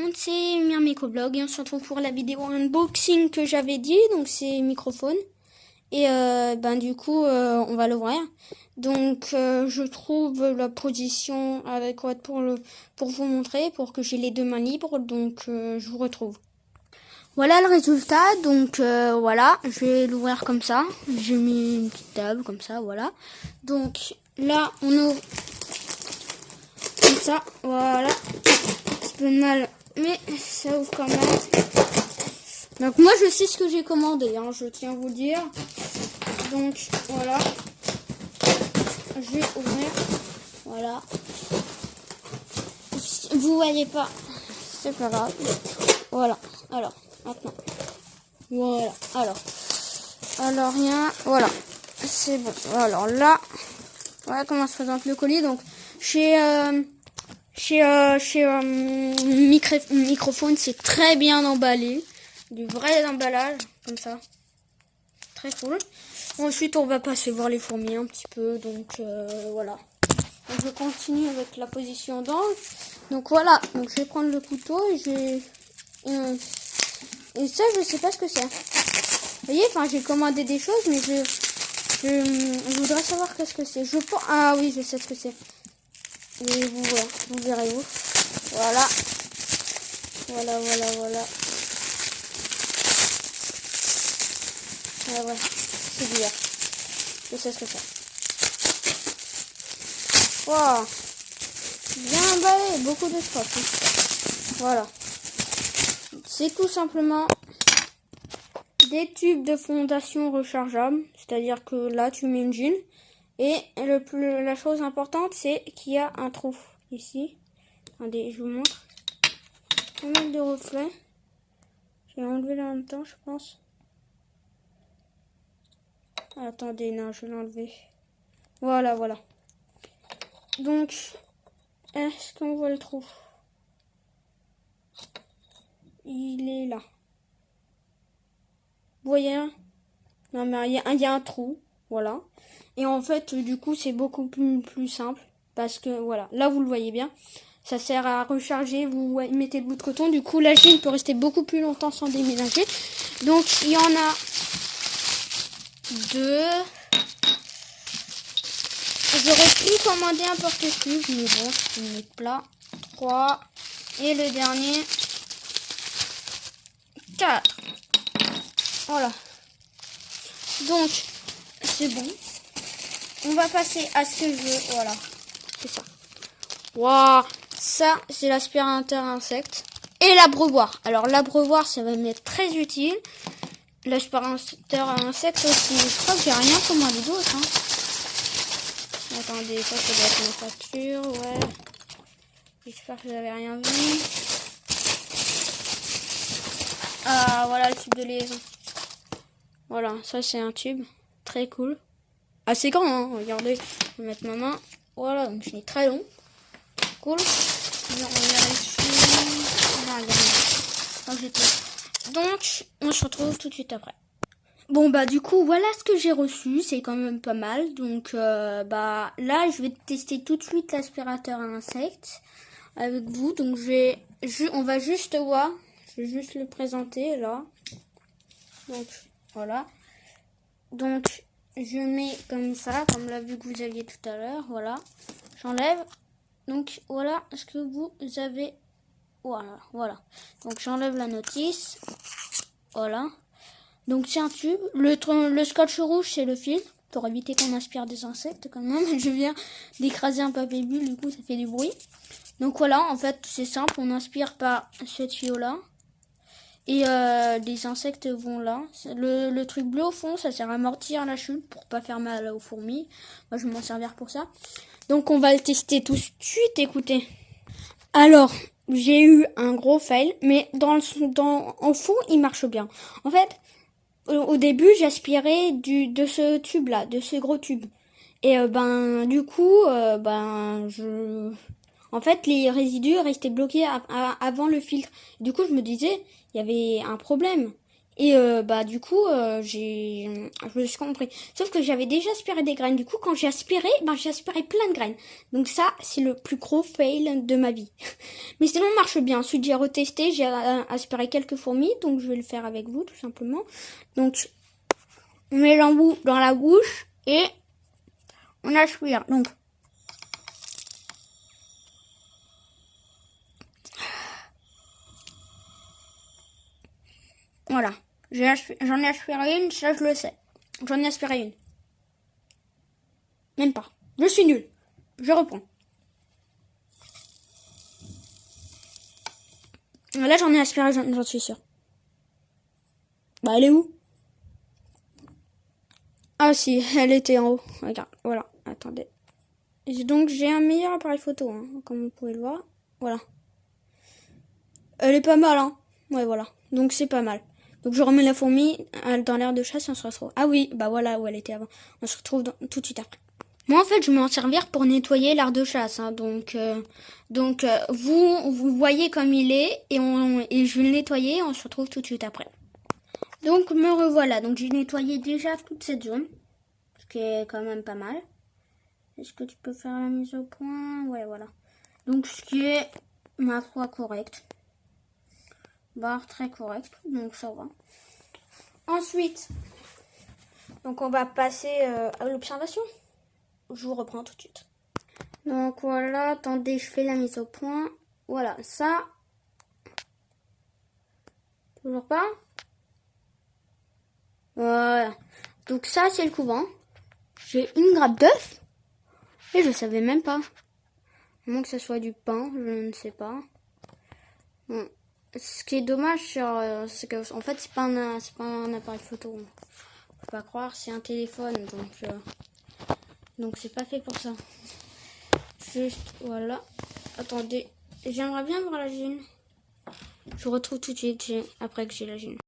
monde, c'est Mire Microblog et on se retrouve pour la vidéo unboxing que j'avais dit, donc c'est microphone. Et du coup, on va l'ouvrir. Donc je trouve la position adéquate pour vous montrer, pour que j'ai les deux mains libres, donc je vous retrouve. Voilà le résultat, donc voilà, je vais l'ouvrir comme ça. J'ai mis une petite table comme ça, voilà. Donc là, on ouvre comme ça, voilà. Un peu mal, mais ça ouvre quand même. Donc moi je sais ce que j'ai commandé, hein, je tiens à vous dire. Donc voilà, je vais ouvrir, voilà. Vous voyez pas, c'est pas grave. Voilà, alors maintenant, voilà, alors rien, voilà, c'est bon. Alors là, voilà comment se présente le colis. Donc chez Microphone, c'est très bien emballé, du vrai emballage comme ça, très cool. Ensuite on va passer voir les fourmis un petit peu, donc voilà. Donc, je continue avec la position d'angle. Donc voilà, donc je vais prendre le couteau et et ça je sais pas ce que c'est. Vous voyez, enfin j'ai commandé des choses, mais je voudrais savoir qu'est-ce que c'est. Je pense, ah oui, je sais ce que c'est. Et vous verrez où. Voilà. Voilà. Ah ouais, c'est bizarre. Je sais ce que c'est. Wow. Bien emballé, beaucoup de stock. Voilà. C'est tout simplement des tubes de fondation rechargeables. C'est-à-dire que là, tu mets une jean. Et la chose importante, c'est qu'il y a un trou ici. Attendez, je vous montre. Pas mal de reflets. Je vais enlever là en même temps, je pense. Attendez, non, je vais l'enlever. Voilà. Donc, est-ce qu'on voit le trou? Il est là. Vous voyez là? Non, mais il y a un trou. Voilà. Et en fait, du coup, c'est beaucoup plus simple. Parce que, voilà, là, vous le voyez bien. Ça sert à recharger. Vous mettez le bout de coton. Du coup, la jean peut rester beaucoup plus longtemps sans déménager. Donc, il y en a deux. J'aurais pu commander un porte-clés, mais bon, je vais mettre plat. 3. Et le dernier, 4. Voilà. Donc, c'est bon. On va passer à ce que je veux. Voilà. C'est ça. Waouh. Ça, c'est l'aspirateur insecte. Et l'abreuvoir. Alors, l'abreuvoir, ça va m'être très utile. L'aspirateur insecte aussi. Je crois que j'ai rien commandé d'autre. Hein. Attendez, ça doit être une facture. Ouais. J'espère que vous n'avez rien vu. Ah, voilà le tube de liaison. Voilà, ça c'est un tube. Très cool. Assez grand, hein. Regardez. Je vais mettre ma main. Voilà, donc je l'ai très long. Cool. Donc, on se retrouve tout de suite après. Bon, du coup, voilà ce que j'ai reçu. C'est quand même pas mal. Donc, là, je vais tester tout de suite l'aspirateur à insectes avec vous. Donc, on va juste voir. Je vais juste le présenter, là. Donc, voilà. Donc, je mets comme ça, comme la vue que vous aviez tout à l'heure. Voilà. J'enlève. Donc, voilà ce que vous avez. Voilà. Donc, j'enlève la notice. Voilà. Donc, c'est un tube. Le scotch rouge, c'est le fil. Pour éviter qu'on aspire des insectes, quand même. Je viens d'écraser un papier bulle, du coup, ça fait du bruit. Donc, voilà. En fait, c'est simple. On inspire par cette tuyau-là. Et les insectes vont là. Le truc bleu au fond, ça sert à amortir la chute pour pas faire mal aux fourmis. Moi, je vais m'en servir pour ça. Donc, on va le tester tout de suite. Écoutez. Alors, j'ai eu un gros fail, mais en fond, il marche bien. En fait, au début, j'aspirais de ce tube-là, de ce gros tube. Et du coup, en fait, les résidus restaient bloqués avant le filtre. Du coup, je me disais, il y avait un problème. Et bah du coup, je me suis compris. Sauf que j'avais déjà aspiré des graines. Du coup, quand j'ai aspiré, j'ai aspiré plein de graines. Donc ça, c'est le plus gros fail de ma vie. Mais sinon, ça marche bien. Ensuite, j'ai retesté, j'ai aspiré quelques fourmis. Donc je vais le faire avec vous, tout simplement. Donc, on met l'embout dans la bouche et on aspire. Donc, voilà. J'en ai aspiré une, ça je le sais. J'en ai aspiré une. Même pas. Je suis nulle. Je reprends. Là, j'en ai aspiré, j'en suis sûre. Bah, elle est où? Ah si, elle était en haut. Regarde, voilà. Attendez. Donc, j'ai un meilleur appareil photo, hein, comme vous pouvez le voir. Voilà. Elle est pas mal, hein. Ouais, voilà. Donc, c'est pas mal. Donc, je remets la fourmi dans l'air de chasse et on se retrouve. Ah oui, bah voilà où elle était avant. On se retrouve tout de suite après. Moi, en fait, je vais m'en servir pour nettoyer l'art de chasse. Hein. Vous voyez comme il est et je vais le nettoyer et on se retrouve tout de suite après. Donc, me revoilà. Donc, j'ai nettoyé déjà toute cette zone, ce qui est quand même pas mal. Est-ce que tu peux faire la mise au point? Ouais, voilà. Donc, ce qui est, ma foi, correct. Barre très correct, donc ça va. Ensuite, donc on va passer à l'observation. Je vous reprends tout de suite. Donc voilà, attendez, je fais la mise au point. Voilà, ça. Toujours pas. Voilà. Donc ça, c'est le couvent. J'ai une grappe d'œuf. Et je savais même pas. À moins que ce soit du pain, je ne sais pas. Bon. Ce qui est dommage, c'est que en fait, c'est pas un appareil photo. Faut pas croire, c'est un téléphone, donc c'est pas fait pour ça. Juste, voilà. Attendez, j'aimerais bien voir la gêne. Je vous retrouve tout de suite après que j'ai la gêne.